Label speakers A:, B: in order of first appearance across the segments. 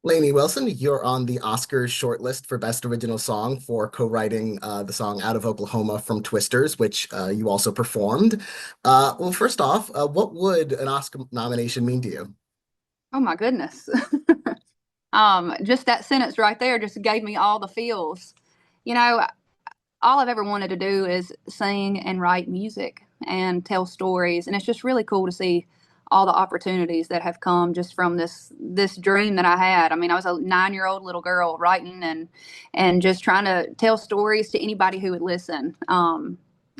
A: Lainey Wilson, you're on the Oscars shortlist for Best Original Song for co-writing the song Out of Oklahoma from Twisters, which you also performed. Well, first off, what would an Oscar nomination mean to you?
B: Oh my goodness. Just that sentence right there just gave me all the feels. You know, all I've ever wanted to do is sing and write music and tell stories, and it's just really cool to see all the opportunities that have come just from this dream that I had. I mean, I was a 9-year-old little girl writing and just trying to tell stories to anybody who would listen.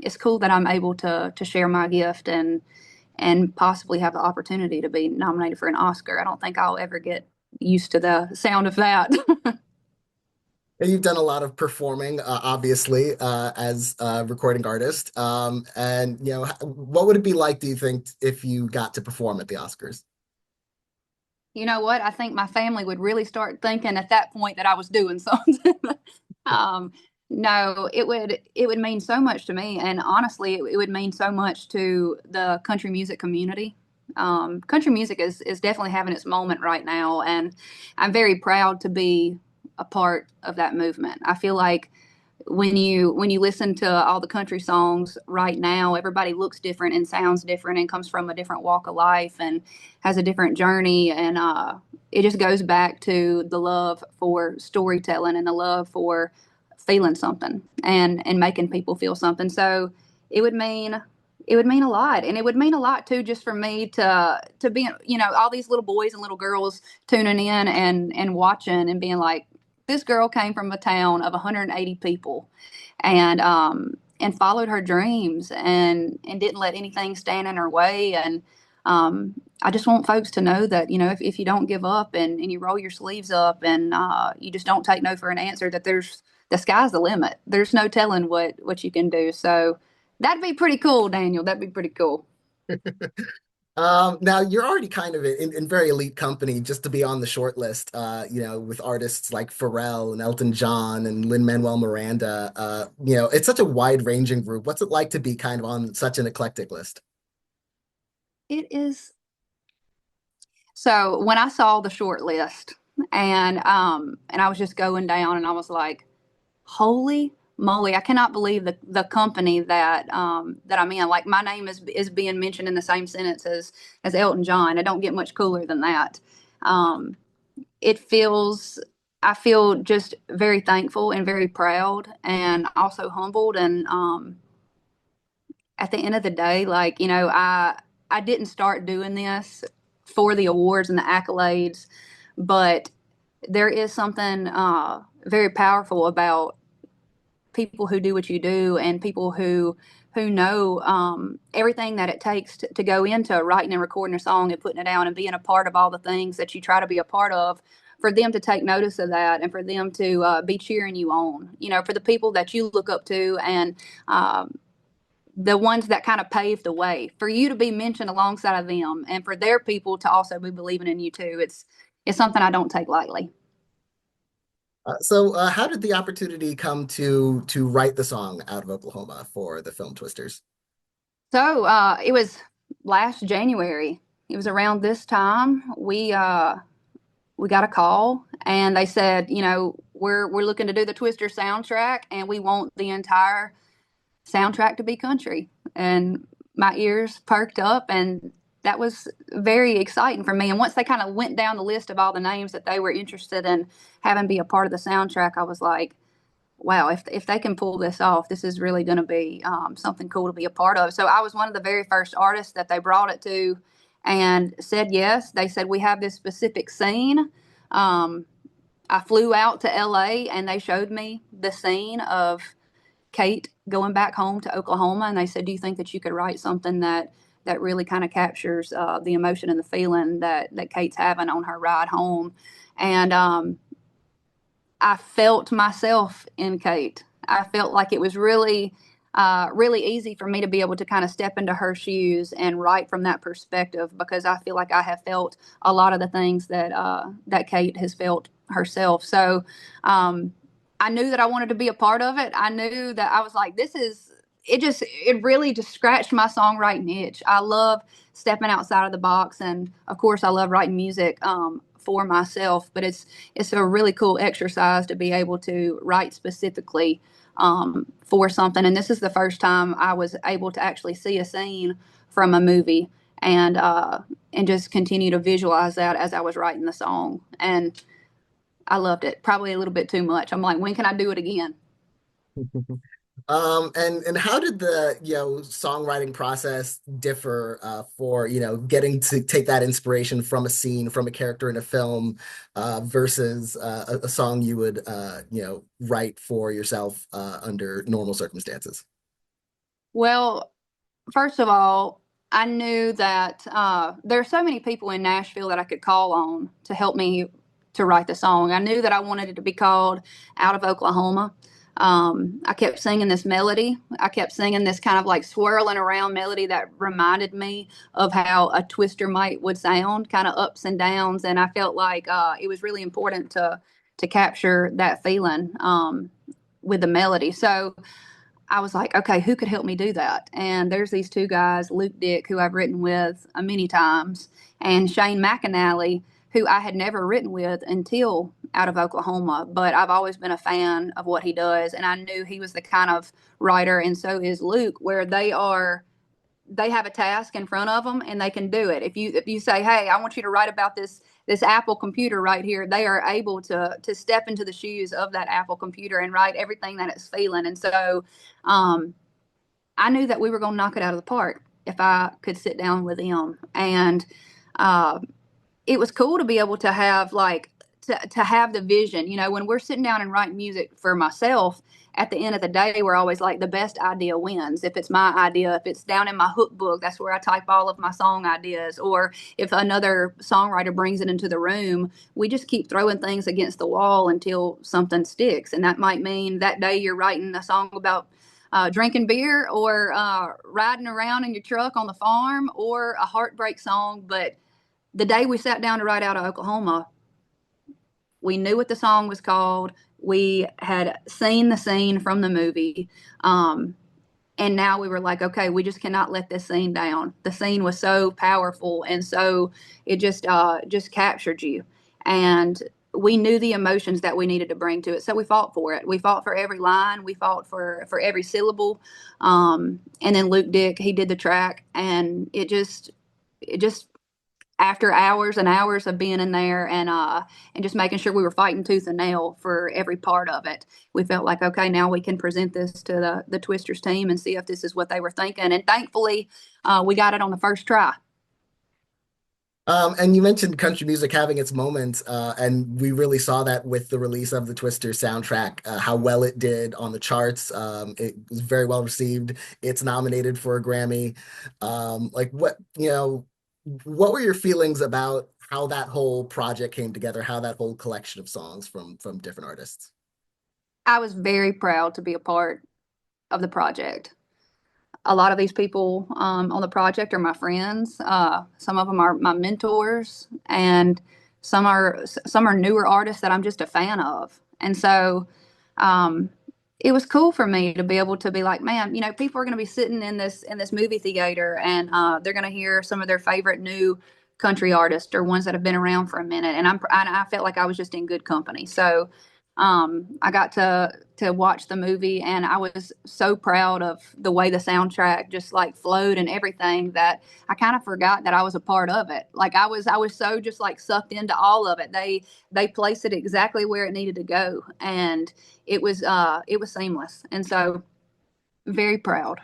B: It's cool that I'm able to share my gift and possibly have the opportunity to be nominated for an Oscar. I don't think I'll ever get used to the sound of that.
A: And you've done a lot of performing, obviously, as a recording artist. And what would it be like, do you think, if you got to perform at the Oscars?
B: You know what? I think my family would really start thinking at that point that I was doing something. um, no, it would mean so much to me, and honestly, it would mean so much to the country music community. Country music is definitely having its moment right now, and I'm very proud to be a part of that movement. I feel like when you listen to all the country songs right now, everybody looks different and sounds different and comes from a different walk of life and has a different journey. And it just goes back to the love for storytelling and the love for feeling something and making people feel something. So it would mean it would mean a lot, and it would mean a lot too, just for me to be, all these little boys and little girls tuning in and watching and being like, this girl came from a town of 180 people and followed her dreams and didn't let anything stand in her way. And I just want folks to know that, if you don't give up and you roll your sleeves up and you just don't take no for an answer, that the sky's the limit. There's no telling what you can do. So that'd be pretty cool, Daniel. That'd be pretty cool.
A: Now you're already kind of in very elite company just to be on the short list, with artists like Pharrell and Elton John and Lin-Manuel Miranda. It's such a wide-ranging group. What's it like to be kind of on such an eclectic list?
B: It is. So when I saw the short list and I was just going down and I was like, holy moly, I cannot believe the company that I'm in. Like my name is being mentioned in the same sentence as Elton John. I don't get much cooler than that. Um, it feels I feel just very thankful and very proud and also humbled. And at the end of the day, like, I didn't start doing this for the awards and the accolades, but there is something very powerful about people who do what you do and people who know everything that it takes to go into writing and recording a song and putting it out and being a part of all the things that you try to be a part of, for them to take notice of that and for them to be cheering you on, for the people that you look up to and the ones that kind of paved the way for you to be mentioned alongside of them and for their people to also be believing in you too. It's something I don't take lightly.
A: So, how did the opportunity come to write the song Out of Oklahoma for the film Twisters?
B: So it was last January. It was around this time we got a call and they said, we're looking to do the Twister soundtrack and we want the entire soundtrack to be country. And my ears perked up and that was very exciting for me. And once they kind of went down the list of all the names that they were interested in having be a part of the soundtrack, I was like, wow, if they can pull this off, this is really going to be something cool to be a part of. So I was one of the very first artists that they brought it to and said yes. They said, we have this specific scene. Um, I flew out to LA and they showed me the scene of Kate going back home to Oklahoma. And they said, do you think that you could write something that really kind of captures the emotion and the feeling that Kate's having on her ride home? And I felt myself in Kate. I felt like it was really easy for me to be able to kind of step into her shoes and write from that perspective because I feel like I have felt a lot of the things that Kate has felt herself. So I knew that I wanted to be a part of it. I knew that I was like, it really just scratched my songwriting itch. I love stepping outside of the box. And of course, I love writing music for myself, but it's a really cool exercise to be able to write specifically for something. And this is the first time I was able to actually see a scene from a movie and just continue to visualize that as I was writing the song. And I loved it. Probably a little bit too much. I'm like, when can I do it again?
A: And how did the songwriting process differ for getting to take that inspiration from a scene, from a character in a film, versus a song you would write for yourself under normal circumstances?
B: Well, first of all, I knew that there are so many people in Nashville that I could call on to help me to write the song. I knew that I wanted it to be called Out of Oklahoma. I kept singing this melody. I kept singing this kind of like swirling around melody that reminded me of how a twister might would sound, kind of ups and downs. And I felt like it was really important to capture that feeling with the melody. So I was like, okay, who could help me do that? And there's these two guys, Luke Dick, who I've written with many times, and Shane McAnally, who I had never written with until Out of Oklahoma. But I've always been a fan of what he does, and I knew he was the kind of writer, and so is Luke, where they have a task in front of them and they can do it. If you say, "Hey, I want you to write about this Apple computer right here," they are able to step into the shoes of that Apple computer and write everything that it's feeling. And so um, I knew that we were going to knock it out of the park if I could sit down with them. And uh, it was cool to be able to have to have the vision. When we're sitting down and writing music for myself, at the end of the day, we're always like the best idea wins. If it's my idea, if it's down in my hook book, that's where I type all of my song ideas. Or if another songwriter brings it into the room, we just keep throwing things against the wall until something sticks. And that might mean that day you're writing a song about drinking beer or riding around in your truck on the farm or a heartbreak song. But the day we sat down to write Out of Oklahoma, we knew what the song was called. We had seen the scene from the movie. And now we were like, okay, we just cannot let this scene down. The scene was so powerful. And so it just captured you. And we knew the emotions that we needed to bring to it. So we fought for it. We fought for every line. We fought for every syllable. And then Luke Dick, he did the track and it just after hours and hours of being in there and just making sure we were fighting tooth and nail for every part of it, we felt like, okay, now we can present this to the Twisters team and see if this is what they were thinking. And thankfully, we got it on the first try.
A: And you mentioned country music having its moments, and we really saw that with the release of the Twister soundtrack, how well it did on the charts. It was very well received. It's nominated for a Grammy. Like what were your feelings about how that whole project came together, how that whole collection of songs from different artists?
B: I was very proud to be a part of the project. A lot of these people on the project are my friends. Some of them are my mentors, and some are newer artists that I'm just a fan of. And so um, it was cool for me to be able to be like, man, people are going to be sitting in this movie theater, and they're going to hear some of their favorite new country artists or ones that have been around for a minute. And I felt like I was just in good company. So I got to watch the movie, and I was so proud of the way the soundtrack just like flowed and everything that I kind of forgot that I was a part of it. Like I was so just like sucked into all of it. They placed it exactly where it needed to go, and it was seamless. And so very proud.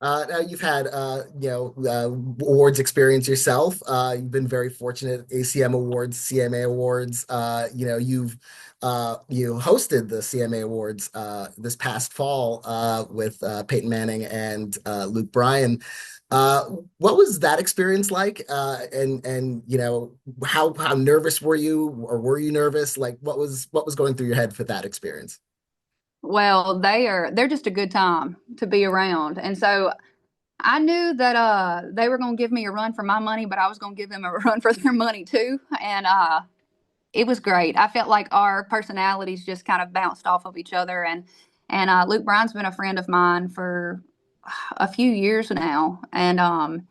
A: Now you've had awards experience yourself. You've been very fortunate. ACM Awards, CMA Awards. You hosted the CMA Awards this past fall with Peyton Manning and Luke Bryan. Uh, what was that experience like? And how nervous were you, or were you nervous? Like what was going through your head for that experience?
B: Well, they're just a good time to be around. And so I knew that they were going to give me a run for my money, but I was going to give them a run for their money too. And it was great. I felt like our personalities just kind of bounced off of each other. And Luke Bryan's been a friend of mine for a few years now, and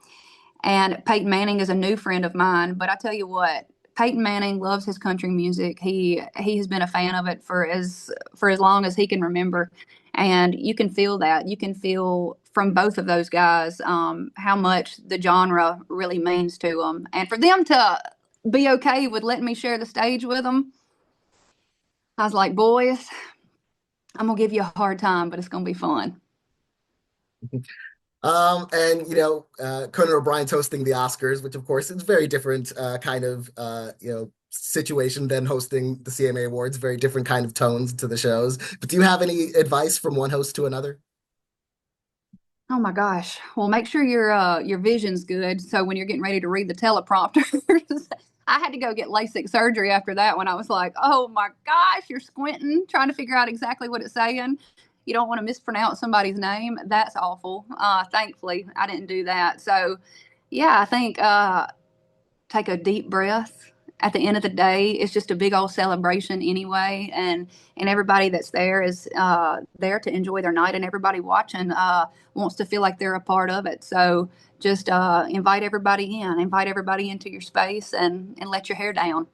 B: Peyton Manning is a new friend of mine. But I tell you what, Peyton Manning loves his country music. He has been a fan of it for as long as he can remember, and you can feel that. You can feel from both of those guys how much the genre really means to them, and for them to be okay with letting me share the stage with them. I was like, boys, I'm gonna give you a hard time, but it's gonna be fun.
A: And Conan O'Brien's hosting the Oscars, which of course is very different kind of situation than hosting the CMA Awards, very different kind of tones to the shows. But do you have any advice from one host to another?
B: Oh my gosh. Well, make sure your vision's good. So when you're getting ready to read the teleprompter, I had to go get LASIK surgery after that when I was like, oh my gosh, you're squinting, trying to figure out exactly what it's saying. You don't want to mispronounce somebody's name. That's awful. Thankfully, I didn't do that. So yeah, I think take a deep breath. At the end of the day, it's just a big old celebration anyway, and everybody that's there is there to enjoy their night, and everybody watching wants to feel like they're a part of it. So just invite everybody into your space, and let your hair down.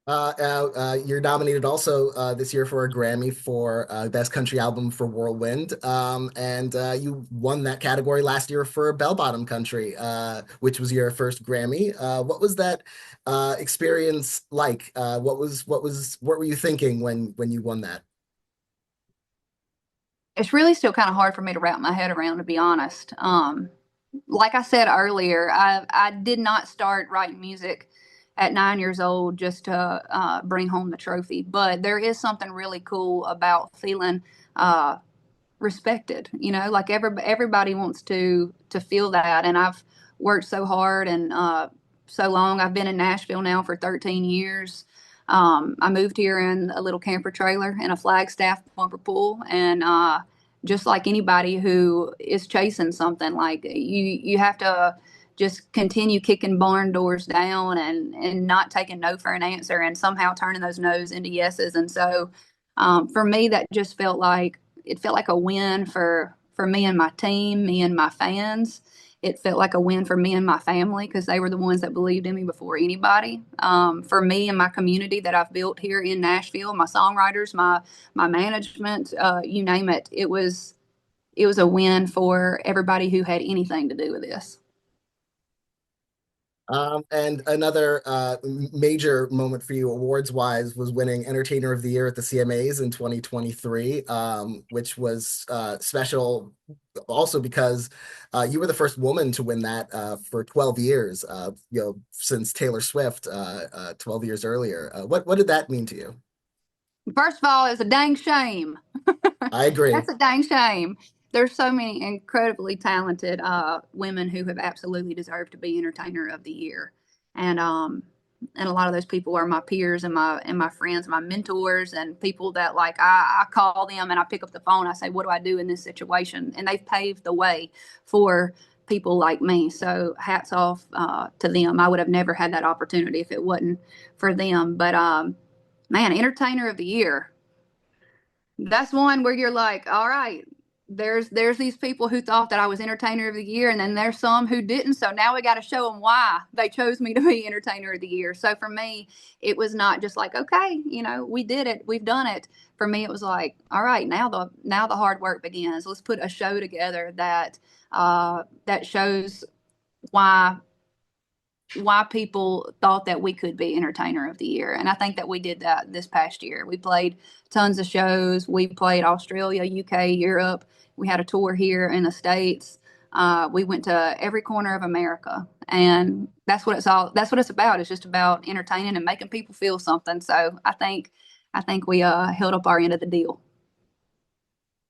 A: You're nominated also this year for a Grammy for Best Country Album for Whirlwind, and you won that category last year for Bell Bottom Country, which was your first Grammy. What was that experience like? What were you thinking when you won that?
B: It's really still kind of hard for me to wrap my head around, to be honest. Like I said earlier, I did not start writing music at 9 years old just to bring home the trophy. But there is something really cool about feeling uh, respected. You know, like everybody wants to feel that, and I've worked so hard and so long. I've been in Nashville now for 13 years. I moved here in a little camper trailer and a Flagstaff bumper pool, and just like anybody who is chasing something, like you have to just continue kicking barn doors down and not taking no for an answer, and somehow turning those no's into yeses. And so, for me, that just felt like it felt like a win for me and my team, me and my fans. It felt like a win for me and my family because they were the ones that believed in me before anybody. For me and my community that I've built here in Nashville, my songwriters, my management, you name it. It was a win for everybody who had anything to do with this.
A: And another major moment for you awards wise was winning Entertainer of the Year at the CMAs in 2023, which was special also because you were the first woman to win that for 12 years, since Taylor Swift 12 years earlier. What did that mean to you?
B: First of all, it's a dang shame.
A: I agree.
B: That's a dang shame. There's so many incredibly talented women who have absolutely deserved to be Entertainer of the Year, and and a lot of those people are my peers and my friends, my mentors, and people that like I call them and I pick up the phone. I say, "What do I do in this situation?" And they've paved the way for people like me. So hats off to them. I would have never had that opportunity if it wasn't for them. But man, Entertainer of the Year. That's one where you're like, all right, there's these people who thought that I was Entertainer of the Year, and then there's some who didn't. So now we got to show them why they chose me to be Entertainer of the Year. So for me, it was not just like, okay, we did it, we've done it. For me, it was like, all right, now the hard work begins. Let's put a show together that shows why why people thought that we could be Entertainer of the Year. And I think that we did that this past year. We played tons of shows. We played Australia, UK, Europe. We had a tour here in the States. We went to every corner of America. And that's what it's about. It's just about entertaining and making people feel something. So I think we held up our end of the deal.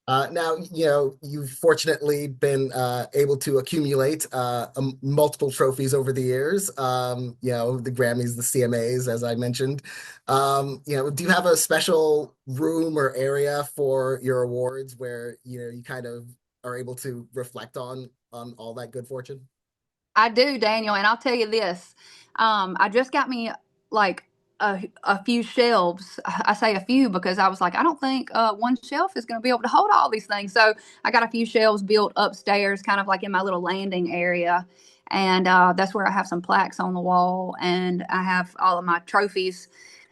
A: Now, you've fortunately been able to accumulate multiple trophies over the years. The Grammys, the CMAs, as I mentioned. Do you have a special room or area for your awards where, you kind of are able to reflect on all that good fortune?
B: I do, Daniel, and I'll tell you this. I just got me like a few shelves. I say a few because I was like, I don't think one shelf is going to be able to hold all these things. So I got a few shelves built upstairs, kind of like in my little landing area. and that's where I have some plaques on the wall, and I have all of my trophies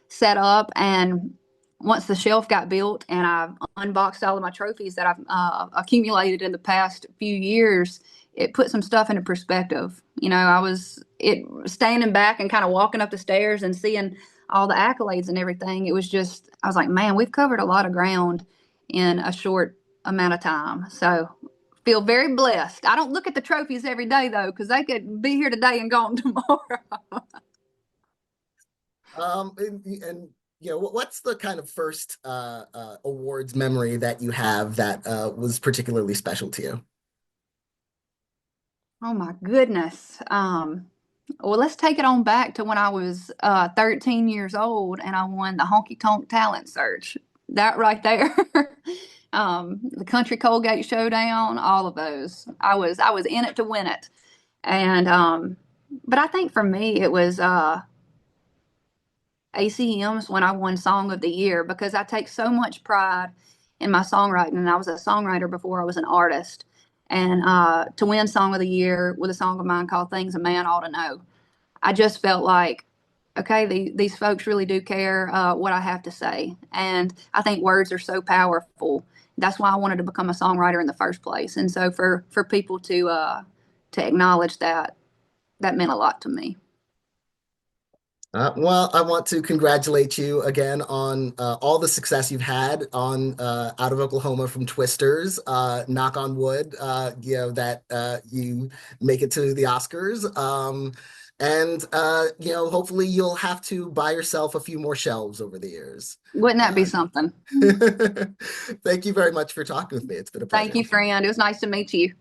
B: set up. And once the shelf got built and I unboxed all of my trophies that I've accumulated in the past few years, it put some stuff into perspective. I was it standing back and kind of walking up the stairs and seeing all the accolades and everything. It was just, I was like, man, we've covered a lot of ground in a short amount of time. So feel very blessed. I don't look at the trophies every day though, because they could be here today and gone tomorrow.
A: And what's the kind of first awards memory that you have that was particularly special to you?
B: Oh my goodness. Well, let's take it on back to when I was 13 years old and I won the Honky Tonk Talent Search. That right there. The Country Colgate Showdown, all of those. I was in it to win it. And but I think for me it was ACMs when I won Song of the Year, because I take so much pride in my songwriting. And I was a songwriter before I was an artist. And to win Song of the Year with a song of mine called Things a Man Ought to Know, I just felt like, okay, these folks really do care what I have to say. And I think words are so powerful. That's why I wanted to become a songwriter in the first place. And so for people to acknowledge that, that meant a lot to me.
A: Well, I want to congratulate you again on all the success you've had on Out of Oklahoma from Twisters. Knock on wood, that you make it to the Oscars. And hopefully you'll have to buy yourself a few more shelves over the years.
B: Wouldn't that be
A: Uh,
B: something?
A: Thank you very much for talking with me. It's been a
B: Thank
A: pleasure.
B: you, friend. It was nice to meet you.